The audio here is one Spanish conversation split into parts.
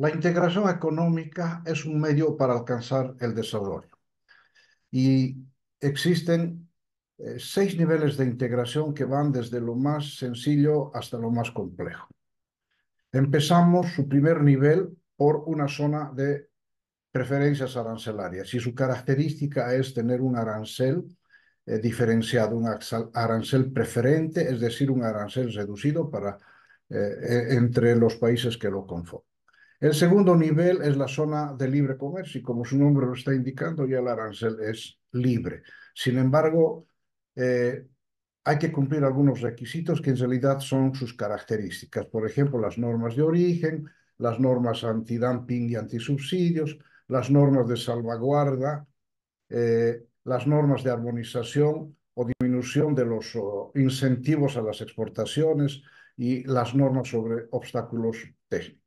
La integración económica es un medio para alcanzar el desarrollo y existen seis niveles de integración que van desde lo más sencillo hasta lo más complejo. Empezamos su primer nivel por una zona de preferencias arancelarias y su característica es tener un arancel diferenciado, un arancel preferente, es decir, un arancel reducido entre los países que lo conforman. El segundo nivel es la zona de libre comercio y como su nombre lo está indicando, ya el arancel es libre. Sin embargo, eh, hay que cumplir algunos requisitos que en realidad son sus características. Por ejemplo, las normas de origen, las normas antidumping y antisubsidios, las normas de salvaguarda, las normas de armonización o disminución de los incentivos a las exportaciones y las normas sobre obstáculos técnicos.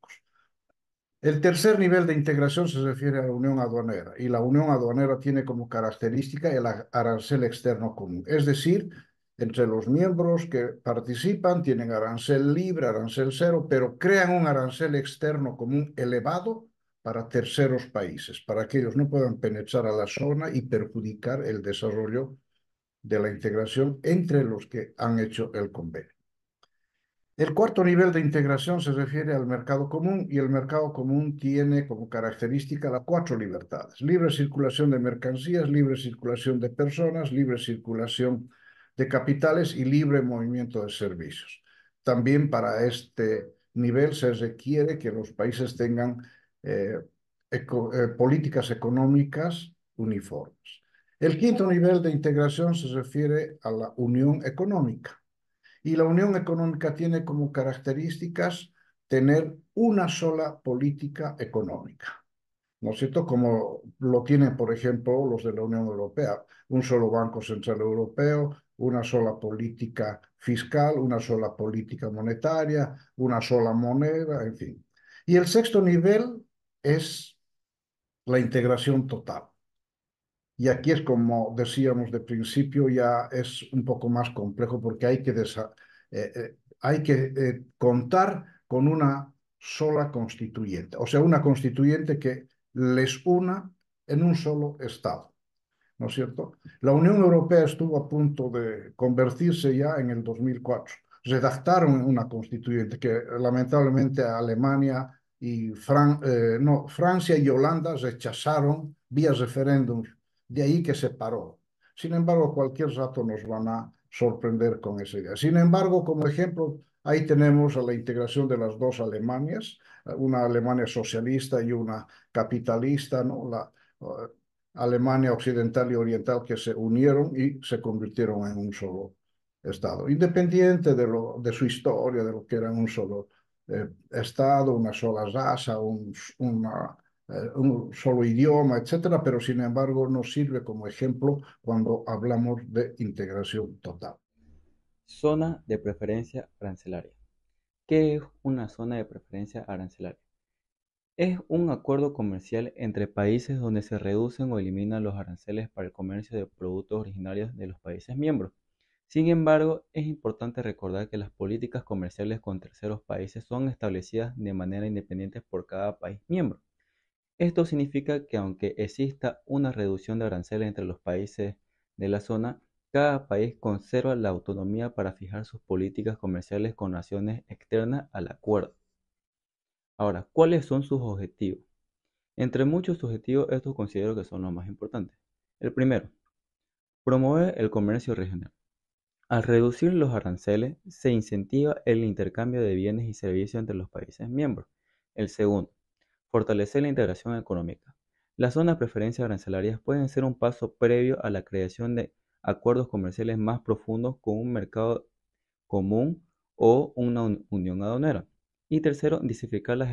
El tercer nivel de integración se refiere a la unión aduanera y la unión aduanera tiene como característica el arancel externo común, es decir, entre los miembros que participan tienen arancel libre, arancel cero, pero crean un arancel externo común elevado para terceros países, para que ellos no puedan penetrar a la zona y perjudicar el desarrollo de la integración entre los que han hecho el convenio. El cuarto nivel de integración se refiere al mercado común y el mercado común tiene como característica las cuatro libertades: libre circulación de mercancías, libre circulación de personas, libre circulación de capitales y libre movimiento de servicios. También para este nivel se requiere que los países tengan eh, políticas económicas uniformes. El quinto nivel de integración se refiere a la unión económica. Y la Unión Económica tiene como características tener una sola política económica, ¿no es cierto? Como lo tienen, por ejemplo, los de la Unión Europea, un solo Banco Central Europeo, una sola política fiscal, una sola política monetaria, una sola moneda, en fin. Y el sexto nivel es la integración total. Y aquí es como decíamos de principio, ya es un poco más complejo porque hay que contar con una sola constituyente, o sea, una constituyente que les una en un solo Estado, ¿no es cierto? La Unión Europea estuvo a punto de convertirse ya en el 2004. Redactaron una constituyente que lamentablemente Alemania y no, Francia y Holanda rechazaron vía referéndum, de ahí que se paró. Sin embargo, cualquier rato nos van a sorprender con esa idea. Sin embargo, como ejemplo, ahí tenemos a la integración de las dos Alemanias, una Alemania socialista y una capitalista, ¿no? Alemania occidental y oriental que se unieron y se convirtieron en un solo Estado, independiente de su historia, de lo que era un solo Estado, una sola raza, un solo idioma, etcétera, pero sin embargo nos sirve como ejemplo cuando hablamos de integración total. Zona de preferencia arancelaria. ¿Qué es una zona de preferencia arancelaria? Es un acuerdo comercial entre países donde se reducen o eliminan los aranceles para el comercio de productos originarios de los países miembros. Sin embargo, es importante recordar que las políticas comerciales con terceros países son establecidas de manera independiente por cada país miembro. Esto significa que aunque exista una reducción de aranceles entre los países de la zona, cada país conserva la autonomía para fijar sus políticas comerciales con naciones externas al acuerdo. Ahora, ¿cuáles son sus objetivos? Entre muchos objetivos, estos considero que son los más importantes. El primero, promover el comercio regional. Al reducir los aranceles, se incentiva el intercambio de bienes y servicios entre los países miembros. El segundo, fortalecer la integración económica. Las zonas de preferencias arancelarias pueden ser un paso previo a la creación de acuerdos comerciales más profundos con un mercado común o una unión aduanera. Y tercero, diversificar las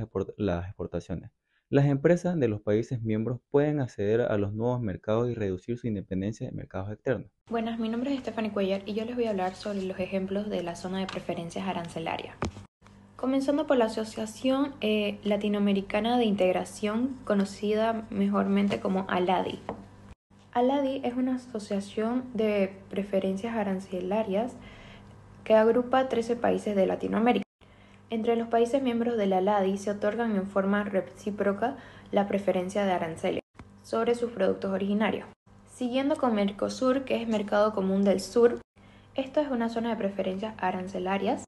exportaciones. Las empresas de los países miembros pueden acceder a los nuevos mercados y reducir su independencia de mercados externos. Buenas, mi nombre es Stephanie Cuellar y yo les voy a hablar sobre los ejemplos de la zona de preferencias arancelarias. Comenzando por la Asociación Latinoamericana de Integración, conocida mejormente como ALADI. ALADI es una asociación de preferencias arancelarias que agrupa 13 países de Latinoamérica. Entre los países miembros de la LADI se otorgan en forma recíproca la preferencia de aranceles sobre sus productos originarios. Siguiendo con Mercosur, que es Mercado Común del Sur, esto es una zona de preferencias arancelarias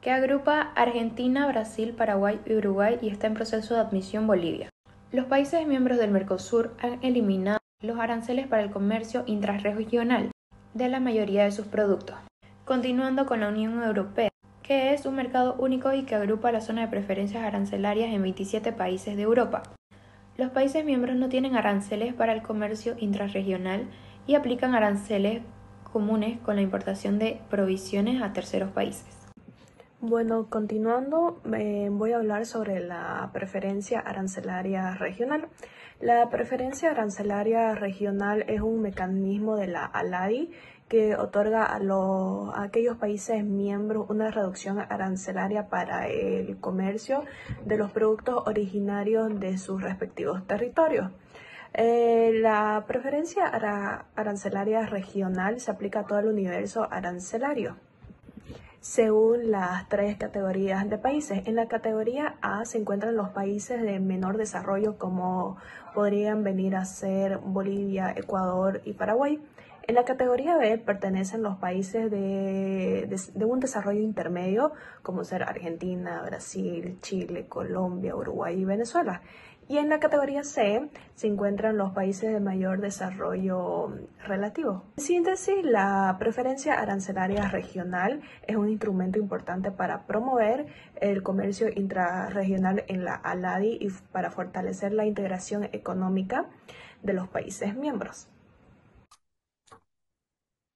que agrupa Argentina, Brasil, Paraguay y Uruguay y está en proceso de admisión Bolivia. Los países miembros del Mercosur han eliminado los aranceles para el comercio intrarregional de la mayoría de sus productos, continuando con la Unión Europea, que es un mercado único y que agrupa la zona de preferencias arancelarias en 27 países de Europa. Los países miembros no tienen aranceles para el comercio intrarregional y aplican aranceles comunes con la importación de provisiones a terceros países. Bueno, continuando, voy a hablar sobre la preferencia arancelaria regional. La preferencia arancelaria regional es un mecanismo de la ALADI que otorga a aquellos países miembros una reducción arancelaria para el comercio de los productos originarios de sus respectivos territorios. La preferencia arancelaria regional se aplica a todo el universo arancelario según las tres categorías de países. En la categoría A se encuentran los países de menor desarrollo, como podrían venir a ser Bolivia, Ecuador y Paraguay. En la categoría B pertenecen los países de un desarrollo intermedio, como ser Argentina, Brasil, Chile, Colombia, Uruguay y Venezuela. Y en la categoría C se encuentran los países de mayor desarrollo relativo. En síntesis, la preferencia arancelaria regional es un instrumento importante para promover el comercio intrarregional en la ALADI y para fortalecer la integración económica de los países miembros.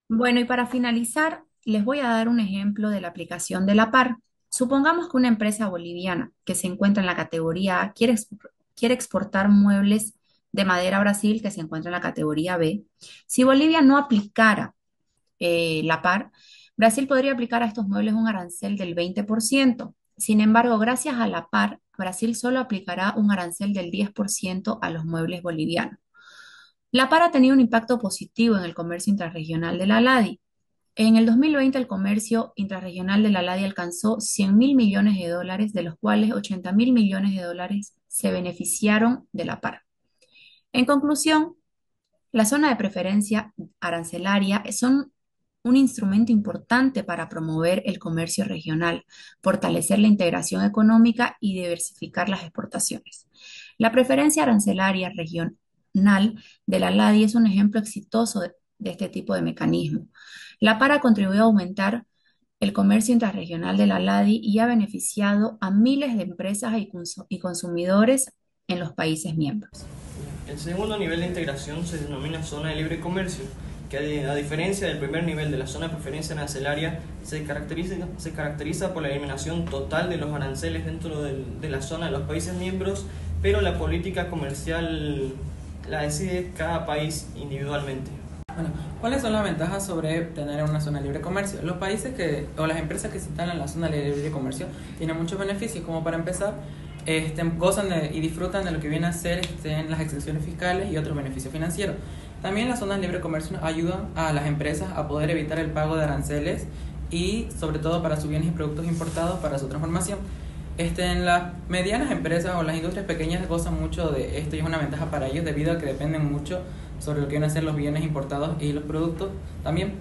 Bueno, y para finalizar, les voy a dar un ejemplo de la aplicación de la PAR. Supongamos que una empresa boliviana que se encuentra en la categoría A quiere exportar muebles de madera a Brasil, que se encuentra en la categoría B. Si Bolivia no aplicara la PAR, Brasil podría aplicar a estos muebles un arancel del 20%. Sin embargo, gracias a la PAR, Brasil solo aplicará un arancel del 10% a los muebles bolivianos. La PAR ha tenido un impacto positivo en el comercio intrarregional de la LADI. En el 2020, el comercio intrarregional de la LADI alcanzó 100.000 millones de dólares, de los cuales 80.000 millones de dólares se beneficiaron de la PAR. En conclusión, la zona de preferencia arancelaria son un instrumento importante para promover el comercio regional, fortalecer la integración económica y diversificar las exportaciones. La preferencia arancelaria regional de la LADI es un ejemplo exitoso de este tipo de mecanismo. La PAR ha contribuido a aumentar el comercio intrarregional de la LADI y ha beneficiado a miles de empresas y consumidores en los países miembros. El segundo nivel de integración se denomina zona de libre comercio, que a diferencia del primer nivel de la zona de preferencia arancelaria, se caracteriza por la eliminación total de los aranceles dentro de la zona de los países miembros, pero la política comercial la decide cada país individualmente. Bueno, ¿cuáles son las ventajas sobre tener una zona de libre comercio? Los países o las empresas que se instalan en la zona de libre comercio tienen muchos beneficios, como para empezar, gozan y disfrutan de lo que viene a ser las exenciones fiscales y otros beneficios financieros. También las zonas de libre comercio ayudan a las empresas a poder evitar el pago de aranceles y sobre todo para sus bienes y productos importados para su transformación. En las medianas empresas o las industrias pequeñas gozan mucho de esto y es una ventaja para ellos debido a que dependen mucho sobre lo que vienen a ser los bienes importados y los productos también.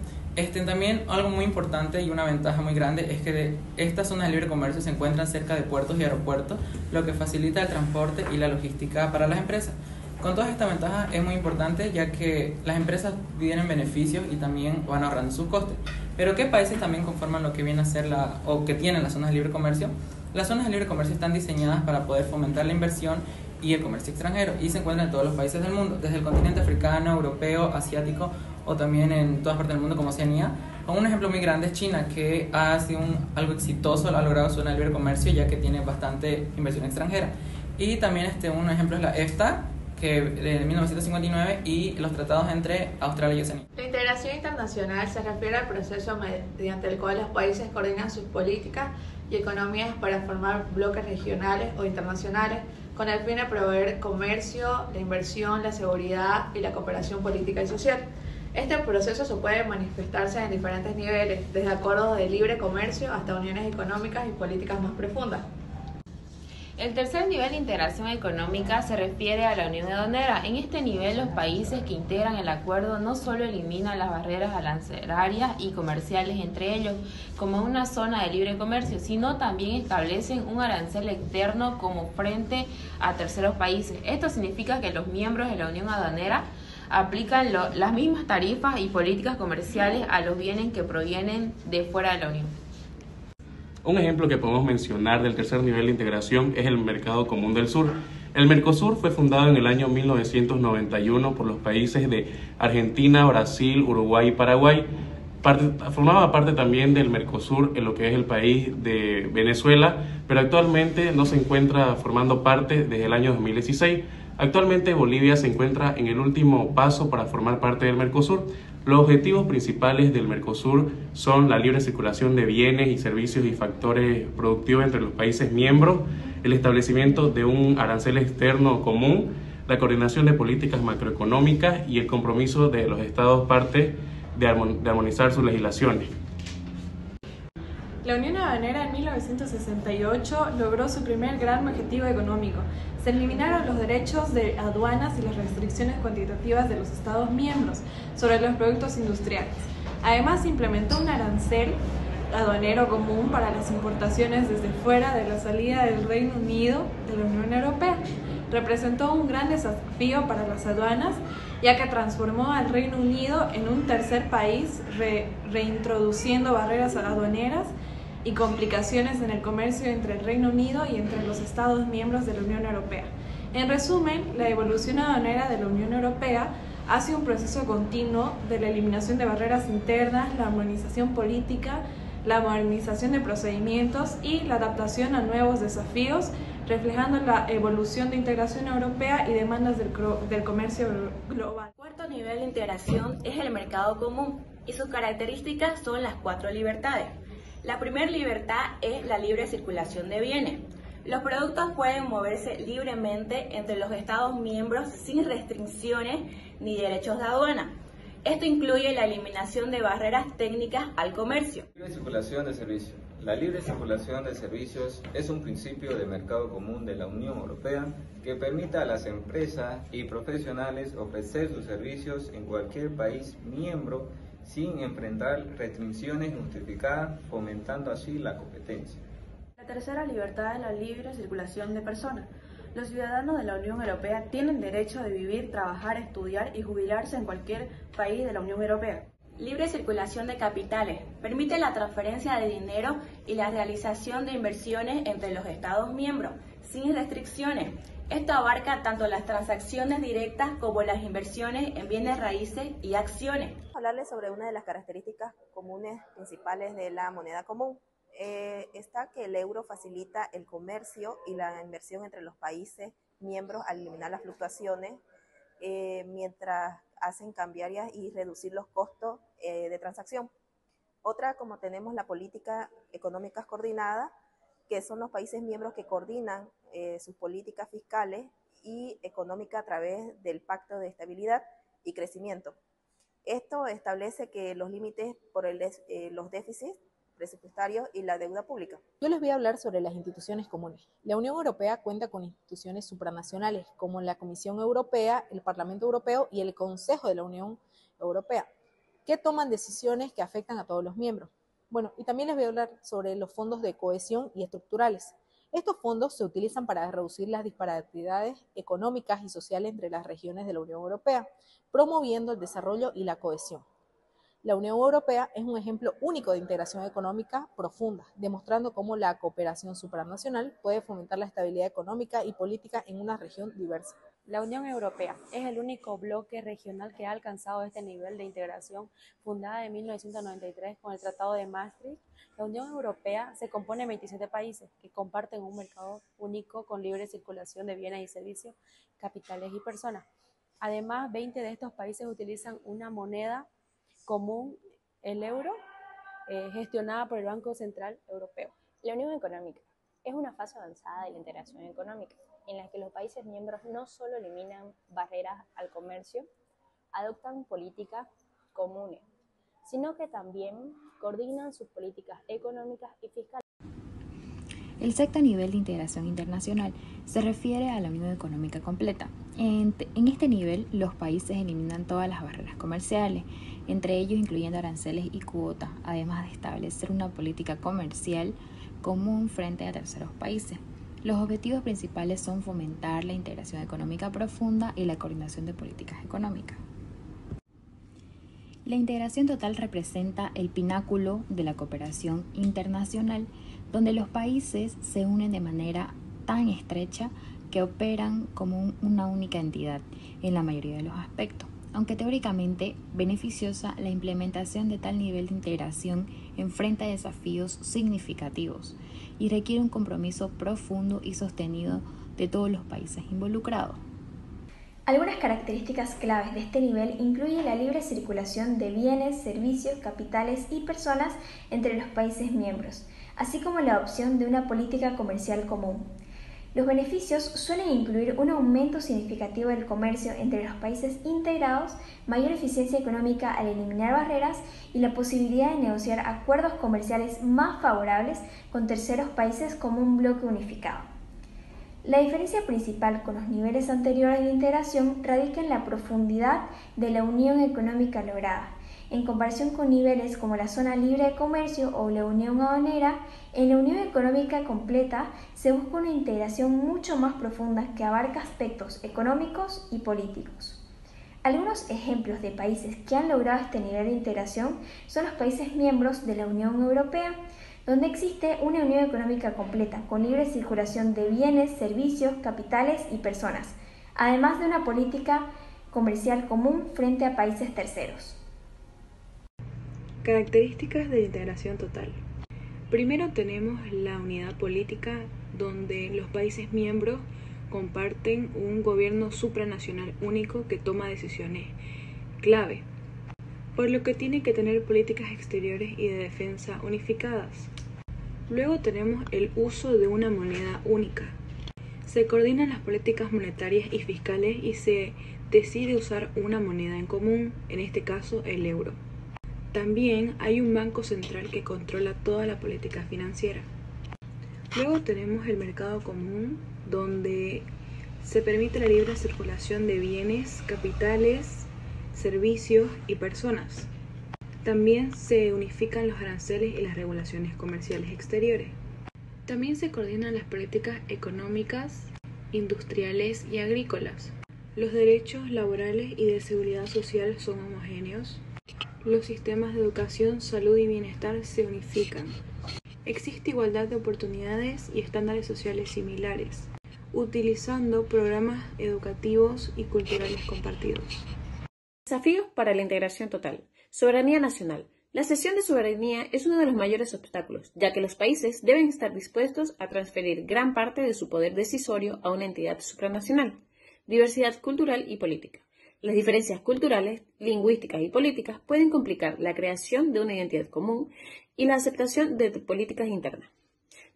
También algo muy importante y una ventaja muy grande es que estas zonas de libre comercio se encuentran cerca de puertos y aeropuertos, lo que facilita el transporte y la logística para las empresas. Con todas estas ventajas es muy importante ya que las empresas tienen beneficios y también van ahorrando sus costes. Pero ¿qué países también conforman lo que viene a ser o que tienen las zonas de libre comercio? Las zonas de libre comercio están diseñadas para poder fomentar la inversión y el comercio extranjero y se encuentran en todos los países del mundo, desde el continente africano, europeo, asiático o también en todas partes del mundo como Oceanía. Un ejemplo muy grande es China, que ha sido algo exitoso, ha logrado zona de libre comercio ya que tiene bastante inversión extranjera. Y también un ejemplo es la EFTA, que de 1959, y los tratados entre Australia y Oceanía. La integración internacional se refiere al proceso mediante el cual los países coordinan sus políticas y economías para formar bloques regionales o internacionales con el fin de promover comercio, la inversión, la seguridad y la cooperación política y social. Este proceso se puede manifestarse en diferentes niveles, desde acuerdos de libre comercio hasta uniones económicas y políticas más profundas. El tercer nivel de integración económica se refiere a la unión aduanera. En este nivel, los países que integran el acuerdo no solo eliminan las barreras arancelarias y comerciales entre ellos, como una zona de libre comercio, sino también establecen un arancel externo como frente a terceros países. Esto significa que los miembros de la unión aduanera aplican las mismas tarifas y políticas comerciales a los bienes que provienen de fuera de la unión. Un ejemplo que podemos mencionar del tercer nivel de integración es el Mercado Común del Sur. El Mercosur fue fundado en el año 1991 por los países de Argentina, Brasil, Uruguay y Paraguay. Formaba parte también del Mercosur en lo que es el país de Venezuela, pero actualmente no se encuentra formando parte desde el año 2016. Actualmente Bolivia se encuentra en el último paso para formar parte del Mercosur. Los objetivos principales del Mercosur son la libre circulación de bienes y servicios y factores productivos entre los países miembros, el establecimiento de un arancel externo común, la coordinación de políticas macroeconómicas y el compromiso de los Estados partes de armonizar sus legislaciones. La Unión Aduanera en 1968 logró su primer gran objetivo económico. Se eliminaron los derechos de aduanas y las restricciones cuantitativas de los Estados miembros sobre los productos industriales. Además, se implementó un arancel aduanero común para las importaciones desde fuera de la salida del Reino Unido de la Unión Europea. Representó un gran desafío para las aduanas, ya que transformó al Reino Unido en un tercer país, reintroduciendo barreras aduaneras y complicaciones en el comercio entre el Reino Unido y entre los Estados miembros de la Unión Europea. En resumen, la evolución aduanera de la Unión Europea ha sido un proceso continuo de la eliminación de barreras internas, la armonización política, la modernización de procedimientos y la adaptación a nuevos desafíos, reflejando la evolución de integración europea y demandas del comercio global. El cuarto nivel de integración es el mercado común y sus características son las 4 libertades. La primera libertad es la libre circulación de bienes. Los productos pueden moverse libremente entre los Estados miembros sin restricciones ni derechos de aduana. Esto incluye la eliminación de barreras técnicas al comercio. Libre circulación de servicios. La libre circulación de servicios es un principio de mercado común de la Unión Europea que permite a las empresas y profesionales ofrecer sus servicios en cualquier país miembro sin enfrentar restricciones justificadas, fomentando así la competencia. La tercera libertad es la libre circulación de personas. Los ciudadanos de la Unión Europea tienen derecho de vivir, trabajar, estudiar y jubilarse en cualquier país de la Unión Europea. Libre circulación de capitales. Permite la transferencia de dinero y la realización de inversiones entre los Estados miembros, sin restricciones. Esto abarca tanto las transacciones directas como las inversiones en bienes raíces y acciones. Hablarles sobre una de las características comunes principales de la moneda común. Está que el euro facilita el comercio y la inversión entre los países miembros al eliminar las fluctuaciones, mientras hacen cambiarias y reducir los costos de transacción. Otra, como tenemos la política económicas coordinada, que son los países miembros que coordinan sus políticas fiscales y económicas a través del Pacto de Estabilidad y Crecimiento. Esto establece que los límites por los déficits presupuestarios y la deuda pública. Yo les voy a hablar sobre las instituciones comunes. La Unión Europea cuenta con instituciones supranacionales como la Comisión Europea, el Parlamento Europeo y el Consejo de la Unión Europea, que toman decisiones que afectan a todos los miembros. Bueno, y también les voy a hablar sobre los fondos de cohesión y estructurales. Estos fondos se utilizan para reducir las disparidades económicas y sociales entre las regiones de la Unión Europea, promoviendo el desarrollo y la cohesión. La Unión Europea es un ejemplo único de integración económica profunda, demostrando cómo la cooperación supranacional puede fomentar la estabilidad económica y política en una región diversa. La Unión Europea es el único bloque regional que ha alcanzado este nivel de integración, fundada en 1993 con el Tratado de Maastricht. La Unión Europea se compone de 27 países que comparten un mercado único con libre circulación de bienes y servicios, capitales y personas. Además, 20 de estos países utilizan una moneda común, el euro, gestionada por el Banco Central Europeo. La Unión Económica es una fase avanzada de la integración económica, en la que los países miembros no solo eliminan barreras al comercio, adoptan políticas comunes, sino que también coordinan sus políticas económicas y fiscales. El sexto nivel de integración internacional se refiere a la Unión Económica Completa. En este nivel, los países eliminan todas las barreras comerciales, entre ellos incluyendo aranceles y cuotas, además de establecer una política comercial común frente a terceros países. Los objetivos principales son fomentar la integración económica profunda y la coordinación de políticas económicas. La integración total representa el pináculo de la cooperación internacional, donde los países se unen de manera tan estrecha que operan como una única entidad en la mayoría de los aspectos. Aunque teóricamente beneficiosa, la implementación de tal nivel de integración enfrenta desafíos significativos y requiere un compromiso profundo y sostenido de todos los países involucrados. Algunas características claves de este nivel incluyen la libre circulación de bienes, servicios, capitales y personas entre los países miembros, así como la adopción de una política comercial común. Los beneficios suelen incluir un aumento significativo del comercio entre los países integrados, mayor eficiencia económica al eliminar barreras y la posibilidad de negociar acuerdos comerciales más favorables con terceros países como un bloque unificado. La diferencia principal con los niveles anteriores de integración radica en la profundidad de la unión económica lograda. En comparación con niveles como la zona libre de comercio o la unión aduanera, en la unión económica completa se busca una integración mucho más profunda que abarca aspectos económicos y políticos. Algunos ejemplos de países que han logrado este nivel de integración son los países miembros de la Unión Europea, donde existe una unión económica completa, con libre circulación de bienes, servicios, capitales y personas, además de una política comercial común frente a países terceros. Características de integración total. Primero tenemos la unidad política, donde los países miembros comparten un gobierno supranacional único que toma decisiones clave, por lo que tiene que tener políticas exteriores y de defensa unificadas. Luego tenemos el uso de una moneda única. Se coordinan las políticas monetarias y fiscales y se decide usar una moneda en común, en este caso el euro. También hay un banco central que controla toda la política financiera. Luego tenemos el mercado común, donde se permite la libre circulación de bienes, capitales, servicios y personas. También se unifican los aranceles y las regulaciones comerciales exteriores. También se coordinan las políticas económicas, industriales y agrícolas. Los derechos laborales y de seguridad social son homogéneos. Los sistemas de educación, salud y bienestar se unifican. Existe igualdad de oportunidades y estándares sociales similares, utilizando programas educativos y culturales compartidos. Desafíos para la integración total. Soberanía nacional. La cesión de soberanía es uno de los mayores obstáculos, ya que los países deben estar dispuestos a transferir gran parte de su poder decisorio a una entidad supranacional. Diversidad cultural y política. Las diferencias culturales, lingüísticas y políticas pueden complicar la creación de una identidad común y la aceptación de políticas internas.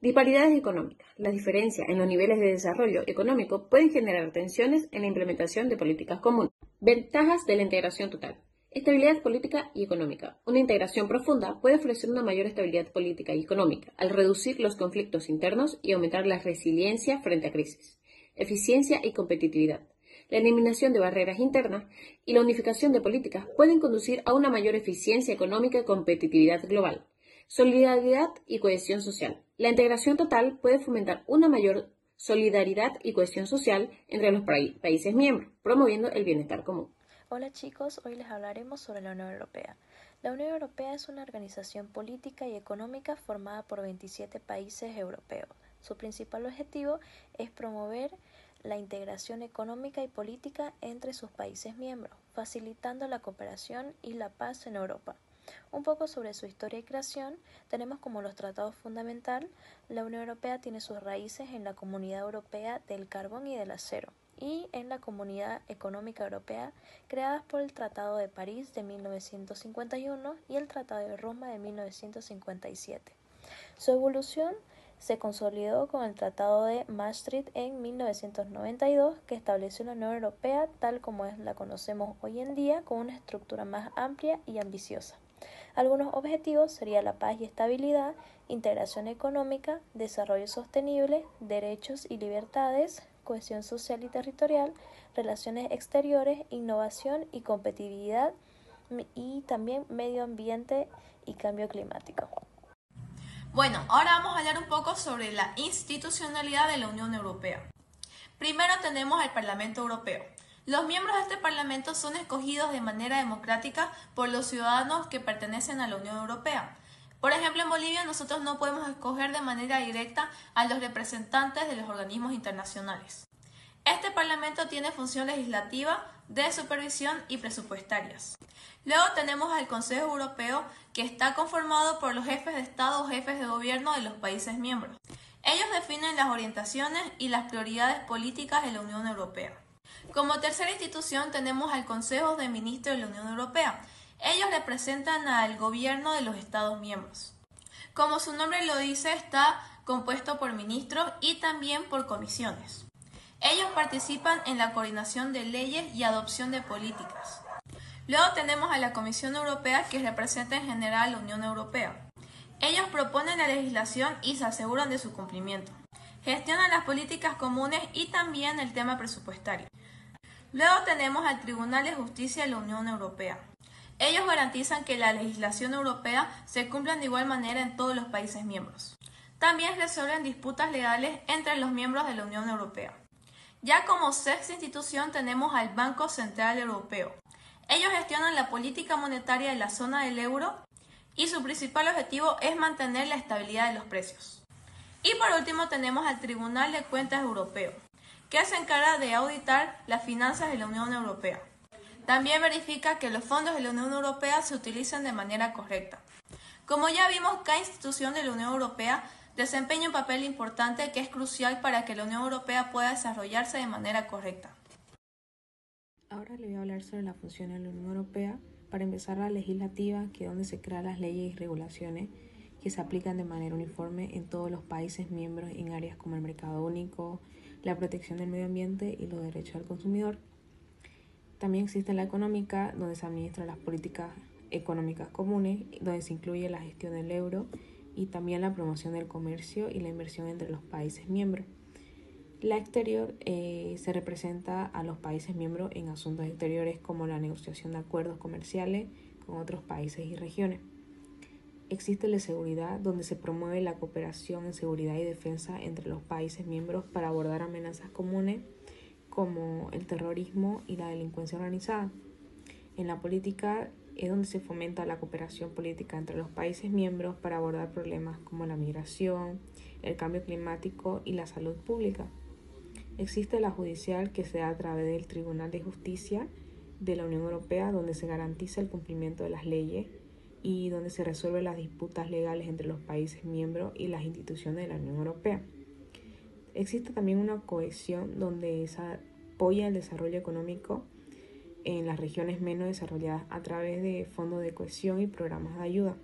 Disparidades económicas. Las diferencias en los niveles de desarrollo económico pueden generar tensiones en la implementación de políticas comunes. Ventajas de la integración total. Estabilidad política y económica. Una integración profunda puede ofrecer una mayor estabilidad política y económica al reducir los conflictos internos y aumentar la resiliencia frente a crisis. Eficiencia y competitividad. La eliminación de barreras internas y la unificación de políticas pueden conducir a una mayor eficiencia económica y competitividad global. Solidaridad y cohesión social. La integración total puede fomentar una mayor solidaridad y cohesión social entre los países miembros, promoviendo el bienestar común. Hola chicos, hoy les hablaremos sobre la Unión Europea. La Unión Europea es una organización política y económica formada por 27 países europeos. Su principal objetivo es promover la integración económica y política entre sus países miembros, facilitando la cooperación y la paz en Europa. Un poco sobre su historia y creación, tenemos como los tratados fundamentales. La Unión Europea tiene sus raíces en la Comunidad Europea del Carbón y del Acero y en la Comunidad Económica Europea, creadas por el Tratado de París de 1951 y el Tratado de Roma de 1957. Su evolución se consolidó con el Tratado de Maastricht en 1992, que estableció la Unión Europea tal como la conocemos hoy en día, con una estructura más amplia y ambiciosa. Algunos objetivos serían la paz y estabilidad, integración económica, desarrollo sostenible, derechos y libertades, cohesión social y territorial, relaciones exteriores, innovación y competitividad, y también medio ambiente y cambio climático. Bueno, ahora vamos a hablar un poco sobre la institucionalidad de la Unión Europea. Primero tenemos al Parlamento Europeo. Los miembros de este Parlamento son escogidos de manera democrática por los ciudadanos que pertenecen a la Unión Europea. Por ejemplo, en Bolivia nosotros no podemos escoger de manera directa a los representantes de los organismos internacionales. Este Parlamento tiene función legislativa, de supervisión y presupuestarias. Luego tenemos al Consejo Europeo, que está conformado por los jefes de Estado o jefes de gobierno de los países miembros. Ellos definen las orientaciones y las prioridades políticas de la Unión Europea. Como tercera institución tenemos al Consejo de Ministros de la Unión Europea. Ellos representan al gobierno de los Estados miembros. Como su nombre lo dice, está compuesto por ministros y también por comisiones. Ellos participan en la coordinación de leyes y adopción de políticas. Luego tenemos a la Comisión Europea, que representa en general a la Unión Europea. Ellos proponen la legislación y se aseguran de su cumplimiento. Gestionan las políticas comunes y también el tema presupuestario. Luego tenemos al Tribunal de Justicia de la Unión Europea. Ellos garantizan que la legislación europea se cumpla de igual manera en todos los países miembros. También resuelven disputas legales entre los miembros de la Unión Europea. Ya como sexta institución tenemos al Banco Central Europeo. Ellos gestionan la política monetaria de la zona del euro y su principal objetivo es mantener la estabilidad de los precios. Y por último tenemos al Tribunal de Cuentas Europeo, que se encarga de auditar las finanzas de la Unión Europea. También verifica que los fondos de la Unión Europea se utilicen de manera correcta. Como ya vimos, cada institución de la Unión Europea desempeña un papel importante que es crucial para que la Unión Europea pueda desarrollarse de manera correcta. Ahora le voy a hablar sobre la función de la Unión Europea. Para empezar, la legislativa, que es donde se crean las leyes y regulaciones que se aplican de manera uniforme en todos los países miembros en áreas como el mercado único, la protección del medio ambiente y los derechos del consumidor. También existe la económica, donde se administran las políticas económicas comunes, donde se incluye la gestión del euro y también la promoción del comercio y la inversión entre los países miembros. La exterior se representa a los países miembros en asuntos exteriores como la negociación de acuerdos comerciales con otros países y regiones. Existe la seguridad, donde se promueve la cooperación en seguridad y defensa entre los países miembros para abordar amenazas comunes como el terrorismo y la delincuencia organizada. En la política es donde se fomenta la cooperación política entre los países miembros para abordar problemas como la migración, el cambio climático y la salud pública. Existe la judicial, que se da a través del Tribunal de Justicia de la Unión Europea, donde se garantiza el cumplimiento de las leyes y donde se resuelven las disputas legales entre los países miembros y las instituciones de la Unión Europea. Existe también una cohesión, donde se apoya el desarrollo económico en las regiones menos desarrolladas a través de fondos de cohesión y programas de ayuda.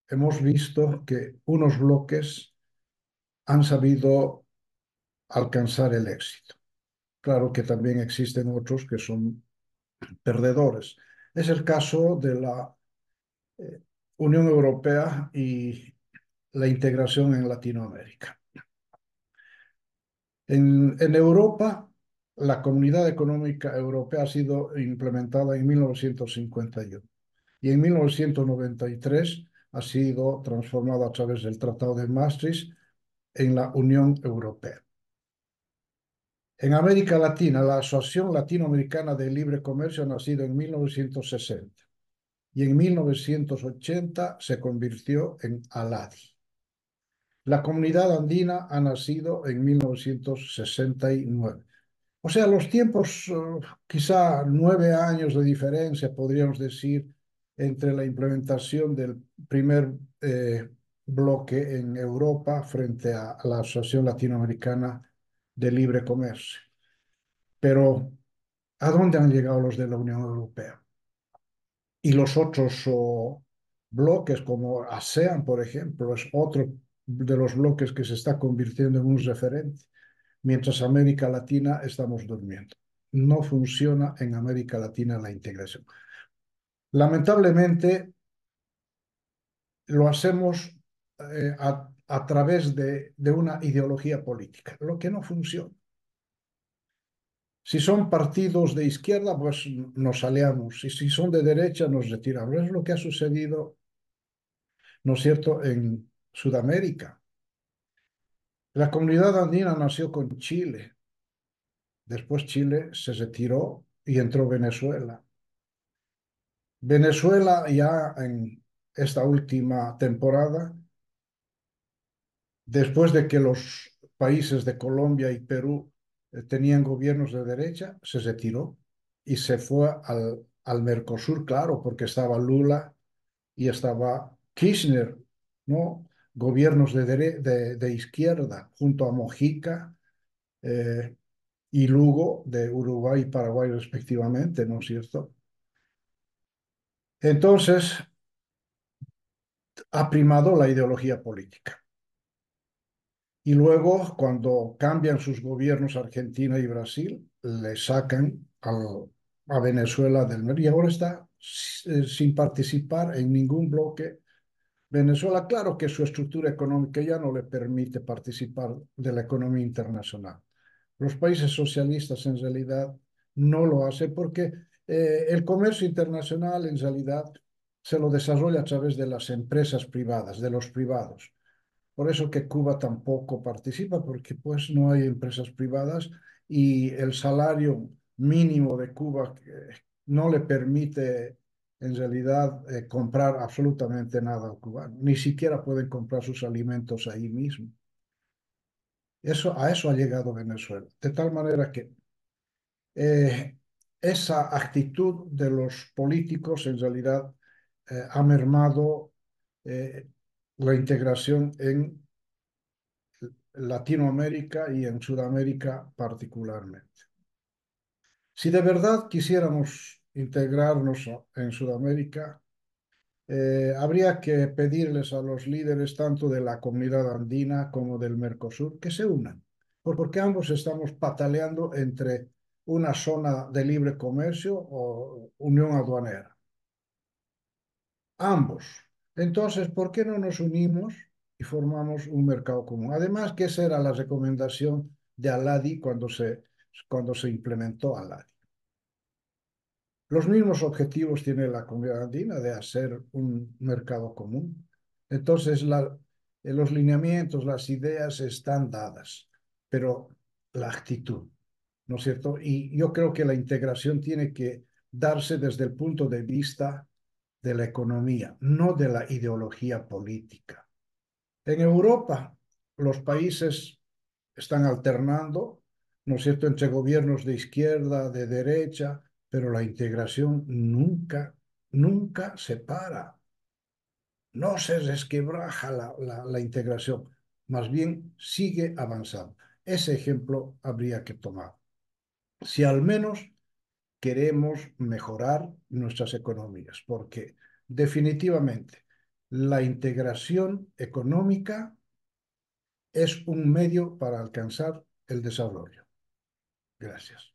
Hemos visto que unos bloques han sabido alcanzar el éxito. Claro que también existen otros que son perdedores. Es el caso de la Unión Europea y la integración en Latinoamérica. En Europa, la Comunidad Económica Europea ha sido implementada en 1951 y en 1993 ha sido transformada a través del Tratado de Maastricht en la Unión Europea. En América Latina, la Asociación Latinoamericana de Libre Comercio ha nacido en 1960 y en 1980 se convirtió en ALADI. La Comunidad Andina ha nacido en 1969. O sea, los tiempos, quizá 9 años de diferencia, podríamos decir, entre la implementación del primer bloque en Europa frente a la Asociación Latinoamericana de Libre Comercio. Pero, ¿a dónde han llegado los de la Unión Europea? Y los otros bloques, como ASEAN, por ejemplo, es otro de los bloques que se está convirtiendo en un referente, mientras América Latina estamos durmiendo. No funciona en América Latina la integración. Lamentablemente, lo hacemos a través de una ideología política, lo que no funciona. Si son partidos de izquierda, pues nos aliamos, y si son de derecha, nos retiramos. Es lo que ha sucedido, ¿no es cierto?, en Sudamérica. La comunidad andina nació con Chile, después Chile se retiró y entró Venezuela. Venezuela ya en esta última temporada, después de que los países de Colombia y Perú tenían gobiernos de derecha, se retiró y se fue al Mercosur, claro, porque estaba Lula y estaba Kirchner, ¿no? Gobiernos de izquierda, junto a Mojica y Lugo, de Uruguay y Paraguay respectivamente, ¿no es cierto? Entonces, ha primado la ideología política. Y luego, cuando cambian sus gobiernos Argentina y Brasil, le sacan a Venezuela del medio. Y ahora está sin participar en ningún bloque. Venezuela, claro que su estructura económica ya no le permite participar de la economía internacional. Los países socialistas en realidad no lo hacen porque el comercio internacional en realidad se lo desarrolla a través de las empresas privadas, de los privados. Por eso que Cuba tampoco participa, porque pues no hay empresas privadas y el salario mínimo de Cuba no le permite en realidad comprar absolutamente nada al cubano. Ni siquiera pueden comprar sus alimentos ahí mismo. A eso ha llegado Venezuela. De tal manera que esa actitud de los políticos en realidad ha mermado la integración en Latinoamérica y en Sudamérica particularmente. Si de verdad quisiéramos integrarnos en Sudamérica, habría que pedirles a los líderes tanto de la comunidad andina como del Mercosur que se unan, porque ambos estamos pataleando entre una zona de libre comercio o unión aduanera. Ambos. Entonces, ¿por qué no nos unimos y formamos un mercado común? Además, que esa era la recomendación de Aladi cuando se implementó Aladi. Los mismos objetivos tiene la comunidad andina de hacer un mercado común. Entonces, los lineamientos, las ideas están dadas, pero la actitud, ¿no es cierto? Y yo creo que la integración tiene que darse desde el punto de vista de la economía, no de la ideología política. En Europa, los países están alternando, ¿no es cierto?, entre gobiernos de izquierda, de derecha, pero la integración nunca se para. No se resquebraja la integración, más bien sigue avanzando. Ese ejemplo habría que tomar. Si al menos queremos mejorar nuestras economías, porque definitivamente la integración económica es un medio para alcanzar el desarrollo. Gracias.